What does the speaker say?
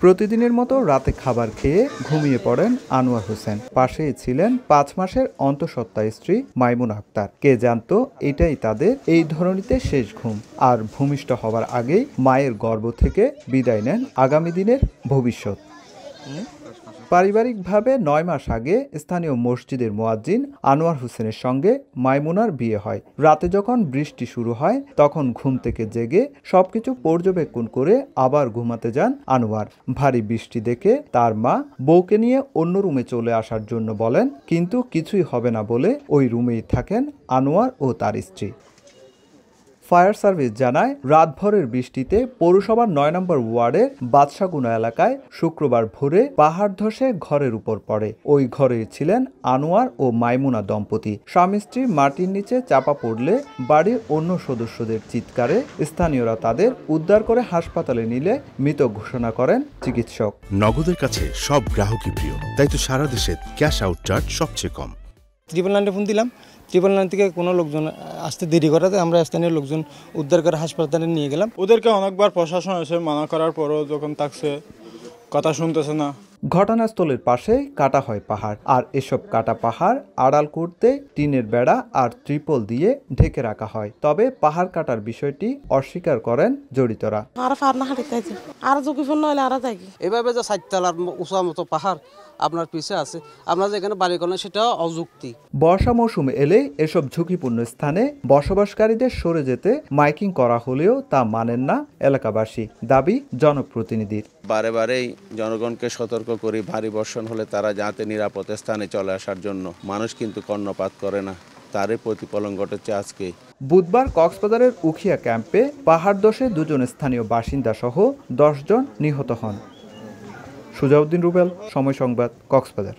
প্রতিদিনের মতো রাতে খাবার খেয়ে ঘুমিয়ে পড়েন আনোয়ার হোসেন। পাশেই ছিলেন 5 মাসের অন্তঃসত্ত্বা স্ত্রী মাইমুনা আক্তার। কে জানতো এটাই তাদের এই ধরনীতে শেষ ঘুম। আর ভূমিষ্ঠ হওয়ার আগেই মায়ের গর্ভ থেকে বিদায় নেন আগামী দিনের ভবিষ্যৎ। পারিবারিকভাবে 9 মাস আগে স্থানীয় মসজিদের মুয়াজ্জিন আনোয়ার হোসেনের সঙ্গে মাইমুনার বিয়ে হয়। রাতে যখন বৃষ্টি শুরু হয় তখন ঘুম থেকে জেগে সবকিছু পর্যবেক্ষণ করে আবার ঘুমাতে যান আনোয়ার। ভারী বৃষ্টি দেখে তার মা বউকে নিয়ে অন্য রুমে চলে আসার জন্য বলেন, কিন্তু কিছুই হবে না বলে ওই রুমেই থাকেন আনোয়ার ও তার স্ত্রী। ফায়ার সার্ভিস জানায়, রাতভরের বৃষ্টিতে পৌরসভার 9 নম্বর ওয়ার্ডের বাদশাগুনা এলাকায় শুক্রবার ভোরে পাহাড় ধসে ঘরের উপর পড়ে। ওই ঘরেই ছিলেন আনোয়ার ও মাইমুনা দম্পতি। স্বামী স্ত্রী মাটির নিচে চাপা পড়লে বাড়ির অন্য সদস্যদের চিৎকারে স্থানীয়রা তাদের উদ্ধার করে হাসপাতালে নিলে মৃত ঘোষণা করেন চিকিৎসক। নগদের কাছে সব গ্রাহকই প্রিয়, তাই তো সারা দেশে ক্যাশ আউট চার্জ সবচেয়ে কম। 999 ফোন দিলাম, 999 থেকে কোনো লোকজন আসতে দেরি করাতে আমরা স্থানীয় লোকজন উদ্ধার করে হাসপাতালে নিয়ে গেলাম। ওদেরকে অনেকবার প্রশাসন এসে মানা করার পরও যখন থাকছে কথা শুনতেছে না। ঘটনাস্থলের পাশেই কাটা হয় পাহাড়। আর এসব কাটা পাহাড় আড়াল করতে টিনের বেড়া আর ত্রিপল দিয়ে ঢেকে রাখা হয়। তবে পাহাড় কাটার বিষয়টি অস্বীকার করেন জড়িতরা। এভাবে যে 4 তলার উঁচা মতো পাহাড় আপনার পিছে আছে, আমরা যেখানে বাড়ি করেন সেটা অযুক্তি। বর্ষা মৌসুম এলে এসব ঝুঁকিপূর্ণ স্থানে বসবাসকারীদের সরে যেতে মাইকিং করা হলেও তা মানেন না এলাকাবাসী। দাবি জনপ্রতিনিধির। বারে বারেই জনগণকে সতর্ক করি, ভারী বর্ষণ হলে তারা যাতে নিরাপদ স্থানে চলে আসার জন্য। মানুষ কিন্তু কর্ণপাত করে না, তারই প্রতিফলন ঘটেছে আজকে। বুধবার কক্সবাজারের উখিয়া ক্যাম্পে পাহাড় ধসে 2 জন স্থানীয় বাসিন্দা সহ 10 জন নিহত হন। সুজাউদ্দিন রুবেল, সময় সংবাদ, কক্সবাজার।